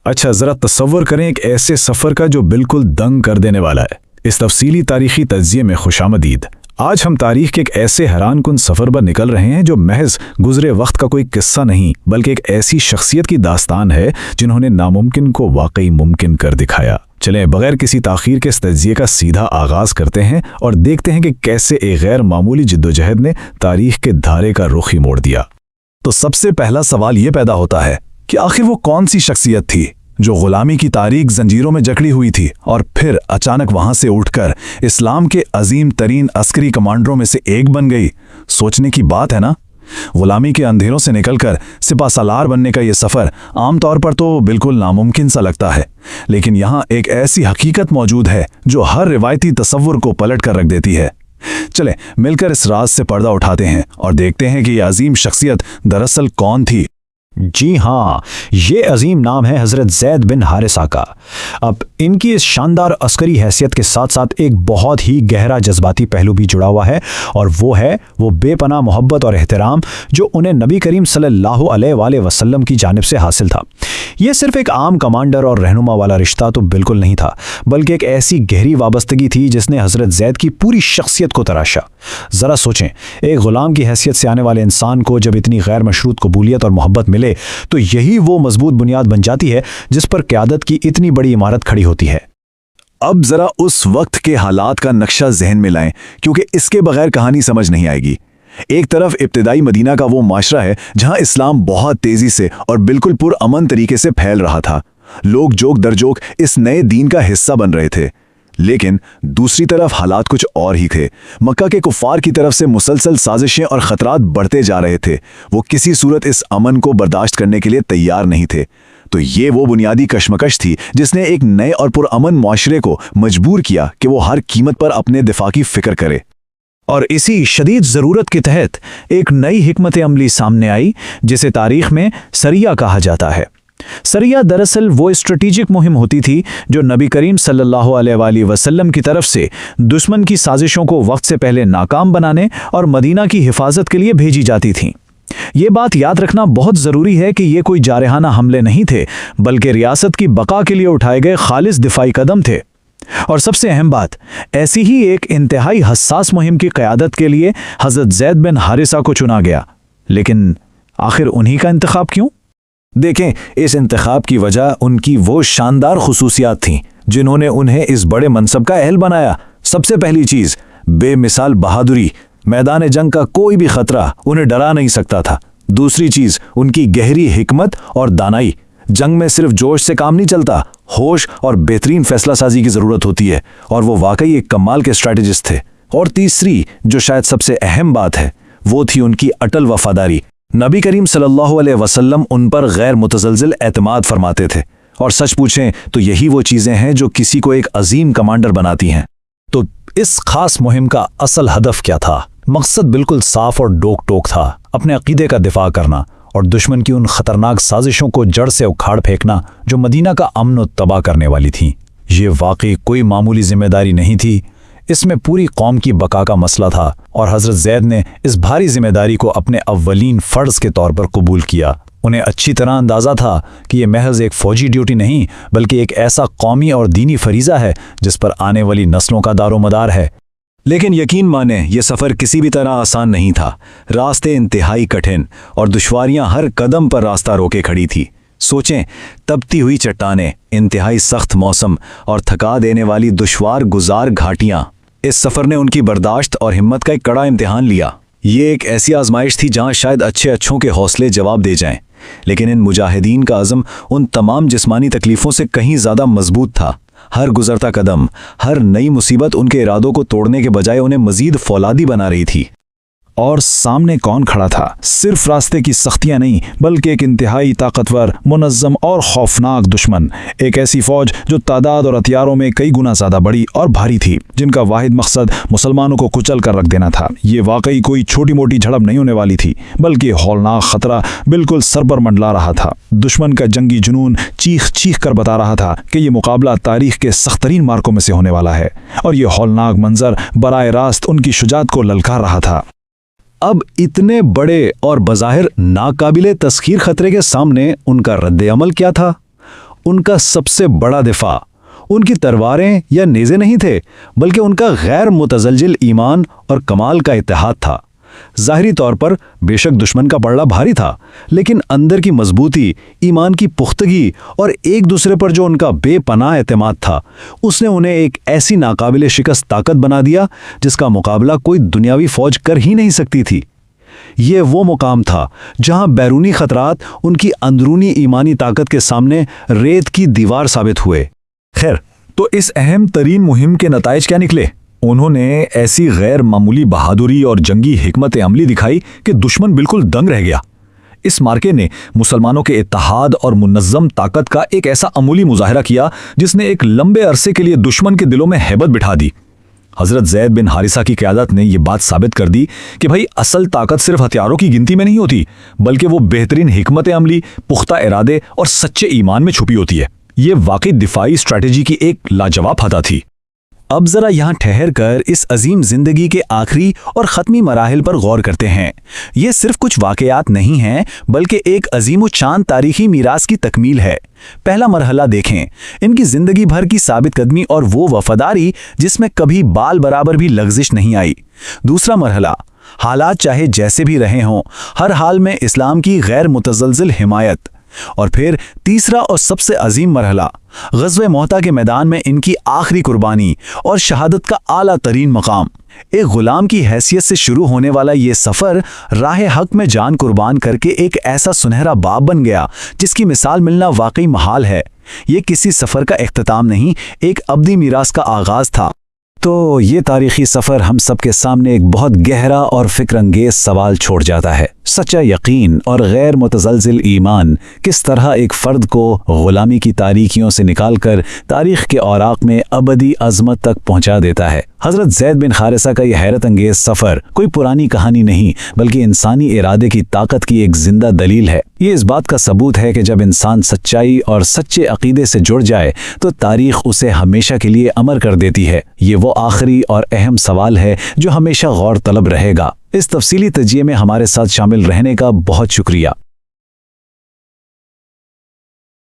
अच्छा, ज़रा तसव्वुर करें एक ऐसे सफ़र का जो बिल्कुल दंग कर देने वाला है। इस तफसीली तारीख़ी तज्ज़िये में खुशामदीद। आज हम तारीख़ के एक ऐसे हैरान कुन सफ़र पर निकल रहे हैं जो महज गुज़रे वक्त का कोई किस्सा नहीं, बल्कि एक ऐसी शख्सियत की दास्तान है जिन्होंने नामुमकिन को वाकई मुमकिन कर दिखाया। चलें बग़ैर किसी ताख़ीर के इस तज्ज़िये का सीधा आगाज़ करते हैं और देखते हैं कि कैसे एक गैर मामूली जिद्दोजहद ने तारीख़ के धारे का रुख ही मोड़ दिया। तो सबसे पहला सवाल ये पैदा होता है कि आखिर वो कौन सी शख्सियत थी जो गुलामी की तारीख जंजीरों में जकड़ी हुई थी और फिर अचानक वहां से उठकर इस्लाम के अजीम तरीन अस्करी कमांडरों में से एक बन गई। सोचने की बात है ना। गुलामी के अंधेरों से निकलकर सिपा सालार बनने का ये सफ़र आमतौर पर तो बिल्कुल नामुमकिन सा लगता है, लेकिन यहाँ एक ऐसी हकीकत मौजूद है जो हर रिवायती तसव्वुर को पलट कर रख देती है। चलें मिलकर इस राज से पर्दा उठाते हैं और देखते हैं कि यह अजीम शख्सियत दरअसल कौन थी। जी हाँ, ये अजीम नाम है हज़रत ज़ैद बिन हारिसा का। अब इनकी इस शानदार अस्करी हैसियत के साथ साथ एक बहुत ही गहरा जज्बाती पहलू भी जुड़ा हुआ है, और वो बेपनाह मोहब्बत और एहतराम जो उन्हें नबी करीम सल्लल्लाहु अलैहि वसल्लम की जानिब से हासिल था। ये सिर्फ एक आम कमांडर और रहनुमा वाला रिश्ता तो बिल्कुल नहीं था, बल्कि एक ऐसी गहरी वाबस्तगी थी जिसने हज़रत ज़ैद की पूरी शख्सियत को तराशा। ज़रा सोचें, एक ग़ुलाम की हैसियत से आने वाले इंसान को जब इतनी गैर मशरूत कबूलियत और मोहब्बत मिले तो यही वो मजबूत बुनियाद बन जाती है जिस पर क़यादत की इतनी बड़ी इमारत खड़ी होती है। अब जरा उस वक्त के हालात का नक्शा जहन में लाएं, क्योंकि इसके बगैर कहानी समझ नहीं आएगी। एक तरफ इब्तिदाई मदीना का वो माशरा है जहां इस्लाम बहुत तेजी से और बिल्कुल पुरअमन तरीके से फैल रहा था। लोग जोक दर जोक इस नए दीन का हिस्सा बन रहे थे। लेकिन दूसरी तरफ हालात कुछ और ही थे। मक्का के कुफ्फार की तरफ से मुसलसल साजिशें और ख़तरात बढ़ते जा रहे थे। वो किसी सूरत इस अमन को बर्दाश्त करने के लिए तैयार नहीं थे। तो ये वो बुनियादी कशमकश थी जिसने एक नए और पुरअमन मुआशरे को मजबूर किया कि वो हर कीमत पर अपने दिफा की फ़िक्र करे। और इसी शदीद ज़रूरत के तहत एक नई हिकमत अमली सामने आई जिसे तारीख़ में सरिया कहा जाता है। सरिया दरअसल वो स्ट्रेटेजिक मुहिम होती थी जो नबी करीम सल्लल्लाहु अलैहि वसल्लम की तरफ से दुश्मन की साजिशों को वक्त से पहले नाकाम बनाने और मदीना की हिफाजत के लिए भेजी जाती थीं। ये बात याद रखना बहुत ज़रूरी है कि ये कोई जारहाना हमले नहीं थे, बल्कि रियासत की बका के लिए उठाए गए खालिस दिफाई कदम थे। और सबसे अहम बात, ऐसी ही एक इंतहाई हसास मुहिम की क़यादत के लिए हज़रत ज़ैद बिन हारिसा को चुना गया। लेकिन आखिर उन्हीं का इंतखाब क्यों? देखें, इस इंतखाब की वजह उनकी वो शानदार खुसूसियात थीं जिन्होंने उन्हें इस बड़े मनसब का अहल बनाया। सबसे पहली चीज़, बेमिसाल बहादुरी। मैदान जंग का कोई भी खतरा उन्हें डरा नहीं सकता था। दूसरी चीज़, उनकी गहरी हिकमत और दानाई। जंग में सिर्फ जोश से काम नहीं चलता, होश और बेहतरीन फैसला साजी की ज़रूरत होती है, और वो वाकई एक कमाल के स्ट्रैटेजिस्ट थे। और तीसरी, जो शायद सबसे अहम बात है, वो थी उनकी अटल वफादारी। नबी करीम सल्लल्लाहु अलैहि वसल्लम उन पर गैर मुतज़लज़िल एतमाद फरमाते थे, और सच पूछें तो यही वो चीज़ें हैं जो किसी को एक अजीम कमांडर बनाती हैं। तो इस खास मुहिम का असल हदफ क्या था? मकसद बिल्कुल साफ और डोक टोक था, अपने अकीदे का दिफा करना और दुश्मन की उन खतरनाक साजिशों को जड़ से उखाड़ फेंकना जो मदीना का अमन व तबाह करने वाली थीं। ये वाकई कोई मामूली जिम्मेदारी नहीं थी, इसमें पूरी कौम की बका का मसला था, और हज़रत ज़ैद ने इस भारी जिम्मेदारी को अपने अव्वलीन फ़र्ज़ के तौर पर कबूल किया। उन्हें अच्छी तरह अंदाज़ा था कि यह महज एक फ़ौजी ड्यूटी नहीं, बल्कि एक ऐसा कौमी और दीनी फरीज़ा है जिस पर आने वाली नस्लों का दारोमदार है। लेकिन यकीन माने, ये सफ़र किसी भी तरह आसान नहीं था। रास्ते इंतहाई कठिन और दुश्वारियां हर कदम पर रास्ता रोके खड़ी थी। सोचें, तपती हुई चट्टानें, इंतहाई सख्त मौसम और थका देने वाली दुश्वार गुजार घाटियां। इस सफ़र ने उनकी बर्दाश्त और हिम्मत का एक कड़ा इम्तिहान लिया। ये एक ऐसी आजमाइश थी जहां शायद अच्छे अच्छों के हौसले जवाब दे जाएं, लेकिन इन मुजाहिदीन का अज़म उन तमाम जिस्मानी तकलीफ़ों से कहीं ज़्यादा मजबूत था। हर गुजरता कदम, हर नई मुसीबत उनके इरादों को तोड़ने के बजाय उन्हें मज़ीद फौलादी बना रही थी। और सामने कौन खड़ा था? सिर्फ रास्ते की सख्तियां नहीं, बल्कि एक इंतहाई ताकतवर, मुनज़्ज़म और खौफनाक दुश्मन। एक ऐसी फौज जो तादाद और हथियारों में कई गुना ज़्यादा बड़ी और भारी थी, जिनका वाहिद मकसद मुसलमानों को कुचल कर रख देना था। ये वाकई कोई छोटी मोटी झड़प नहीं होने वाली थी, बल्कि हौलनाक खतरा बिल्कुल सर पर मंडला रहा था। दुश्मन का जंगी जुनून चीख चीख कर बता रहा था कि ये मुकाबला तारीख के सख्त तरीन मार्कों में से होने वाला है, और ये हौलनाक मंजर बराए रास्त उनकी शुजात को ललकार रहा था। अब इतने बड़े और बज़ाहिर नाकाबिले तस्खीर खतरे के सामने उनका रद्द अमल क्या था? ان کا سب سے بڑا دفاع ان کی تلواریں یا نیزے نہیں تھے، بلکہ ان کا غیر متزلزل ایمان اور کمال کا اتحاد تھا۔ ظاہری طور پر بے شک دشمن کا پلڑا بھاری تھا، لیکن اندر کی مضبوطی، ایمان کی پختگی اور ایک دوسرے پر جو ان کا بے پناہ اعتماد تھا، اس نے انہیں ایک ایسی ناقابل شکست طاقت بنا دیا جس کا مقابلہ کوئی دنیاوی فوج کر ہی نہیں سکتی تھی۔ یہ وہ مقام تھا جہاں بیرونی خطرات ان کی اندرونی ایمانی طاقت کے سامنے ریت کی دیوار ثابت ہوئے۔ خیر، تو اس اہم ترین مہم کے نتائج کیا نکلے؟ انہوں نے ایسی غیر معمولی بہادری اور جنگی حکمت عملی دکھائی کہ دشمن بالکل دنگ رہ گیا۔ اس مارکے نے مسلمانوں کے اتحاد اور منظم طاقت کا ایک ایسا عمولی مظاہرہ کیا جس نے ایک لمبے عرصے کے لیے دشمن کے دلوں میں ہیبت بٹھا دی۔ حضرت زید بن حارثہ کی قیادت نے یہ بات ثابت کر دی کہ بھائی اصل طاقت صرف ہتھیاروں کی گنتی میں نہیں ہوتی، بلکہ وہ بہترین حکمت عملی، پختہ ارادے اور سچے ایمان میں چھپی ہوتی ہے۔ یہ واقعی دفاعی اسٹریٹجی کی ایک لاجواب فتح تھی۔ اب ذرا یہاں ٹھہر کر اس عظیم زندگی کے آخری اور ختمی مراحل پر غور کرتے ہیں۔ یہ صرف کچھ واقعات نہیں ہیں، بلکہ ایک عظیم و شان تاریخی میراث کی تکمیل ہے۔ پہلا مرحلہ دیکھیں، ان کی زندگی بھر کی ثابت قدمی اور وہ وفاداری جس میں کبھی بال برابر بھی لغزش نہیں آئی۔ دوسرا مرحلہ، حالات چاہے جیسے بھی رہے ہوں، ہر حال میں اسلام کی غیر متزلزل حمایت۔ اور پھر تیسرا اور سب سے عظیم مرحلہ، غزوہ مؤتہ کے میدان میں ان کی آخری قربانی اور شہادت کا اعلیٰ ترین مقام۔ ایک غلام کی حیثیت سے شروع ہونے والا یہ سفر راہ حق میں جان قربان کر کے ایک ایسا سنہرا باب بن گیا جس کی مثال ملنا واقعی محال ہے۔ یہ کسی سفر کا اختتام نہیں، ایک ابدی میراث کا آغاز تھا۔ تو یہ تاریخی سفر ہم سب کے سامنے ایک بہت گہرا اور فکر انگیز سوال چھوڑ جاتا ہے۔ سچا یقین اور غیر متزلزل ایمان کس طرح ایک فرد کو غلامی کی تاریکیوں سے نکال کر تاریخ کے اوراق میں ابدی عظمت تک پہنچا دیتا ہے۔ حضرت زید بن حارثہ کا یہ حیرت انگیز سفر کوئی پرانی کہانی نہیں، بلکہ انسانی ارادے کی طاقت کی ایک زندہ دلیل ہے۔ یہ اس بات کا ثبوت ہے کہ جب انسان سچائی اور سچے عقیدے سے جڑ جائے تو تاریخ اسے ہمیشہ کے لیے امر کر دیتی ہے۔ یہ وہ آخری اور اہم سوال ہے جو ہمیشہ غور طلب رہے گا۔ اس تفصیلی تجزیے میں ہمارے ساتھ شامل رہنے کا بہت شکریہ۔